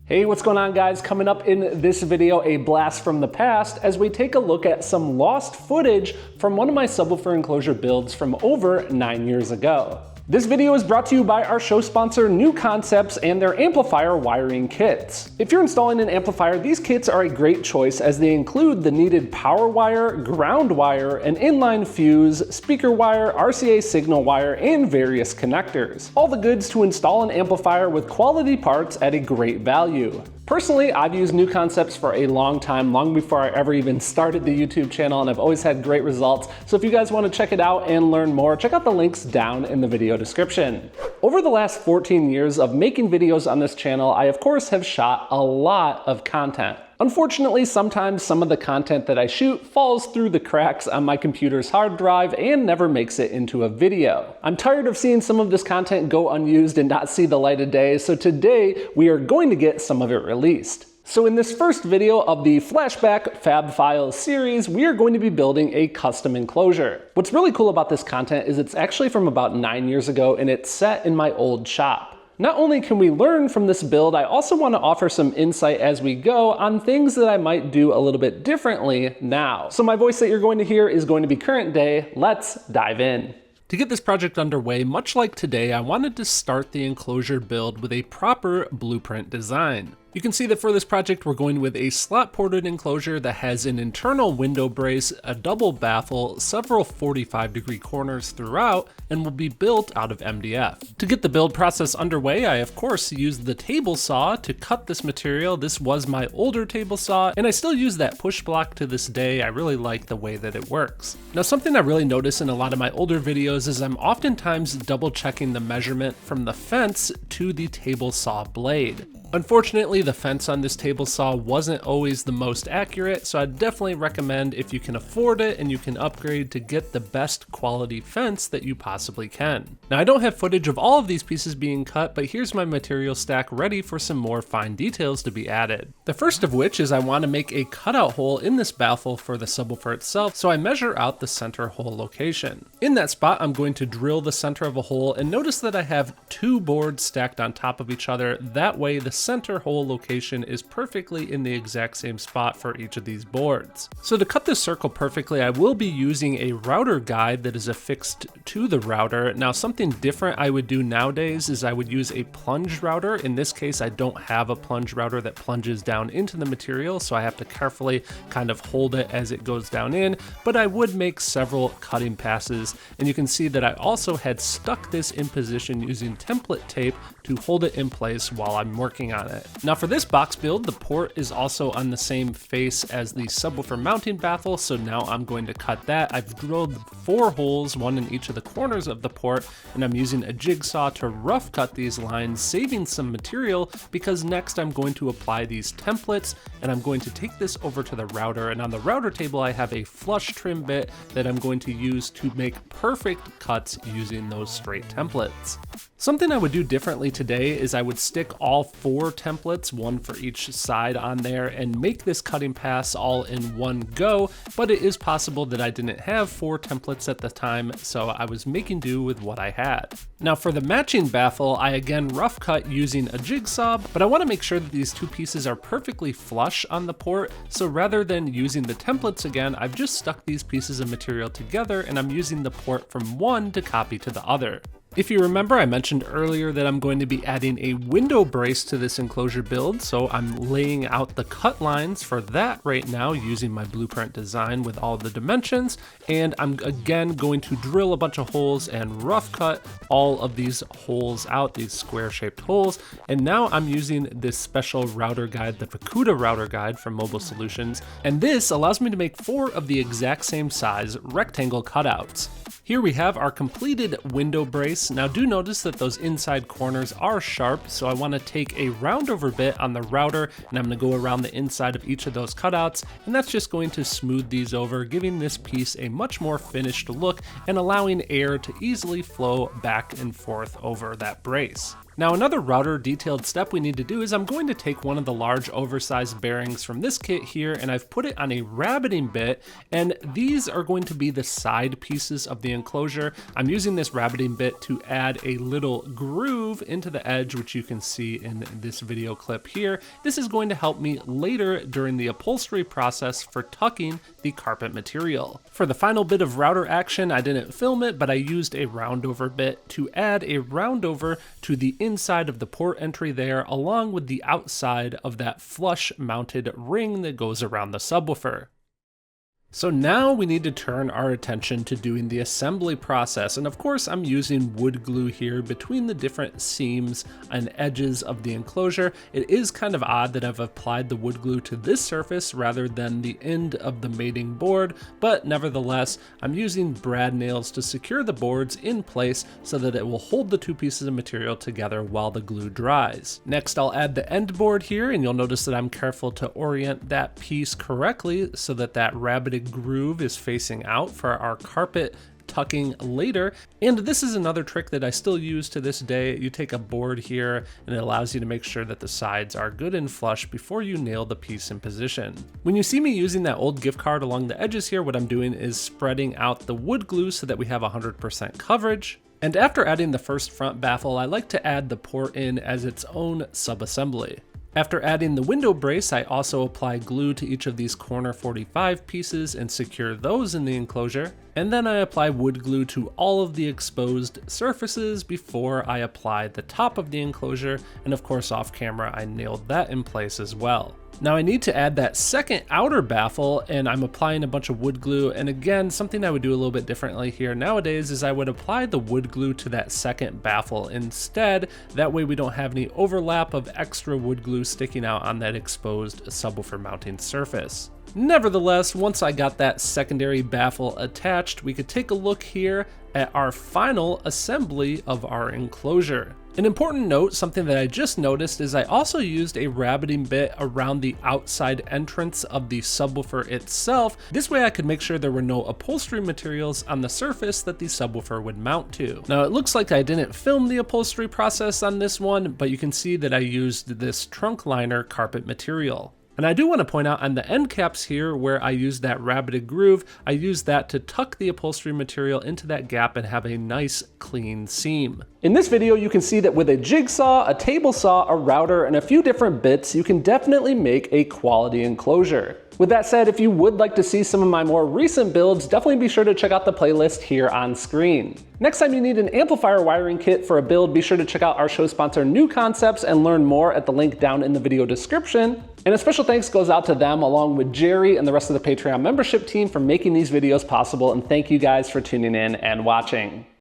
Hey, what's going on guys? Coming up in this video, a blast from the past as we take a look at some lost footage from one of my subwoofer enclosure builds from over 9 years ago. This video is brought to you by our show sponsor, New Concepts, and their amplifier wiring kits. If you're installing an amplifier, these kits are a great choice as they include the needed power wire, ground wire, an inline fuse, speaker wire, RCA signal wire, and various connectors. All the goods to install an amplifier with quality parts at a great value. Personally, I've used New Concepts for a long time, long before I ever even started the YouTube channel, and I've always had great results. So if you guys want to check it out and learn more, check out the links down in the video description. Over the last 14 years of making videos on this channel, I of course have shot a lot of content. Unfortunately, sometimes some of the content that I shoot falls through the cracks on my computer's hard drive and never makes it into a video. I'm tired of seeing some of this content go unused and not see the light of day, so today we are going to get some of it released. So in this first video of the Flashback Fab Files series, we are going to be building a custom enclosure. What's really cool about this content is it's actually from about 9 years ago and it's set in my old shop. Not only can we learn from this build, I also want to offer some insight as we go on things that I might do a little bit differently now. So my voice that you're going to hear is going to be current day. Let's dive in. To get this project underway, much like today, I wanted to start the enclosure build with a proper blueprint design. You can see that for this project, we're going with a slot-ported enclosure that has an internal window brace, a double baffle, several 45-degree corners throughout, and will be built out of MDF. To get the build process underway, I of course used the table saw to cut this material. This was my older table saw, and I still use that push block to this day. I really like the way that it works. Now, something I really notice in a lot of my older videos is I'm oftentimes double checking the measurement from the fence to the table saw blade. Unfortunately, the fence on this table saw wasn't always the most accurate, so I'd definitely recommend, if you can afford it and you can upgrade, to get the best quality fence that you possibly can. Now, I don't have footage of all of these pieces being cut, but here's my material stack ready for some more fine details to be added. The first of which is I want to make a cutout hole in this baffle for the subwoofer itself, so I measure out the center hole location. In that spot, I'm going to drill the center of a hole, and notice that I have two boards stacked on top of each other. That way, the center hole location is perfectly in the exact same spot for each of these boards. So to cut this circle perfectly, I will be using a router guide that is affixed to the router. Now, something different I would do nowadays is I would use a plunge router. In this case, I don't have a plunge router that plunges down into the material, so I have to carefully kind of hold it as it goes down in, but I would make several cutting passes, and you can see that I also had stuck this in position using template tape to hold it in place while I'm working on it. Now for this box build, the port is also on the same face as the subwoofer mounting baffle, so now I'm going to cut that. I've drilled 4 holes, one in each of the corners of the port, and I'm using a jigsaw to rough cut these lines, saving some material because next I'm going to apply these templates and I'm going to take this over to the router, and on the router table I have a flush trim bit that I'm going to use to make perfect cuts using those straight templates. Something I would do differently today is I would stick all 4 templates, one for each side on there, and make this cutting pass all in one go, but it is possible that I didn't have 4 templates at the time, so I was making do with what I had. Now for the matching baffle, I again rough cut using a jigsaw, but I want to make sure that these 2 pieces are perfectly flush on the port, so rather than using the templates again, I've just stuck these pieces of material together and I'm using the port from one to copy to the other. If you remember, I mentioned earlier that I'm going to be adding a window brace to this enclosure build, so I'm laying out the cut lines for that right now using my blueprint design with all the dimensions, and I'm again going to drill a bunch of holes and rough cut all of these holes out, these square shaped holes, and now I'm using this special router guide, the Fukuda router guide from Mobile Solutions, and this allows me to make 4 of the exact same size rectangle cutouts. Here we have our completed window brace. Now do notice that those inside corners are sharp, so I want to take a roundover bit on the router and I'm going to go around the inside of each of those cutouts, and that's just going to smooth these over, giving this piece a much more finished look and allowing air to easily flow back and forth over that brace. Now another router detailed step we need to do is I'm going to take one of the large oversized bearings from this kit here, and I've put it on a rabbiting bit, and these are going to be the side pieces of the enclosure. I'm using this rabbiting bit to add a little groove into the edge, which you can see in this video clip here. This is going to help me later during the upholstery process for tucking the carpet material. For the final bit of router action, I didn't film it, but I used a roundover bit to add a roundover to the inside of the port entry there, along with the outside of that flush mounted ring that goes around the subwoofer. So now we need to turn our attention to doing the assembly process, and of course I'm using wood glue here between the different seams and edges of the enclosure. It is kind of odd that I've applied the wood glue to this surface rather than the end of the mating board, but nevertheless I'm using brad nails to secure the boards in place so that it will hold the two pieces of material together while the glue dries. Next I'll add the end board here, and you'll notice that I'm careful to orient that piece correctly so that that rabbited groove is facing out for our carpet tucking later. And this is another trick that I still use to this day. You take a board here and it allows you to make sure that the sides are good and flush before you nail the piece in position. When you see me using that old gift card along the edges here, what I'm doing is spreading out the wood glue so that we have 100% coverage. And after adding the first front baffle, I like to add the port in as its own sub-assembly. After adding the window brace, I also apply glue to each of these corner 45 pieces and secure those in the enclosure. And then I apply wood glue to all of the exposed surfaces before I apply the top of the enclosure. And of course, off camera, I nailed that in place as well. Now I need to add that second outer baffle, and I'm applying a bunch of wood glue. And again, something I would do a little bit differently here nowadays is I would apply the wood glue to that second baffle instead. That way we don't have any overlap of extra wood glue sticking out on that exposed subwoofer mounting surface. Nevertheless, once I got that secondary baffle attached, we could take a look here at our final assembly of our enclosure. An important note, something that I just noticed, is I also used a rabbiting bit around the outside entrance of the subwoofer itself. This way I could make sure there were no upholstery materials on the surface that the subwoofer would mount to. Now it looks like I didn't film the upholstery process on this one, but you can see that I used this trunk liner carpet material. And I do want to point out on the end caps here where I used that rabbited groove, I used that to tuck the upholstery material into that gap and have a nice clean seam. In this video, you can see that with a jigsaw, a table saw, a router, and a few different bits, you can definitely make a quality enclosure. With that said, if you would like to see some of my more recent builds, definitely be sure to check out the playlist here on screen. Next time you need an amplifier wiring kit for a build, be sure to check out our show sponsor New Concepts and learn more at the link down in the video description. And a special thanks goes out to them along with Jerry and the rest of the Patreon membership team for making these videos possible, and thank you guys for tuning in and watching.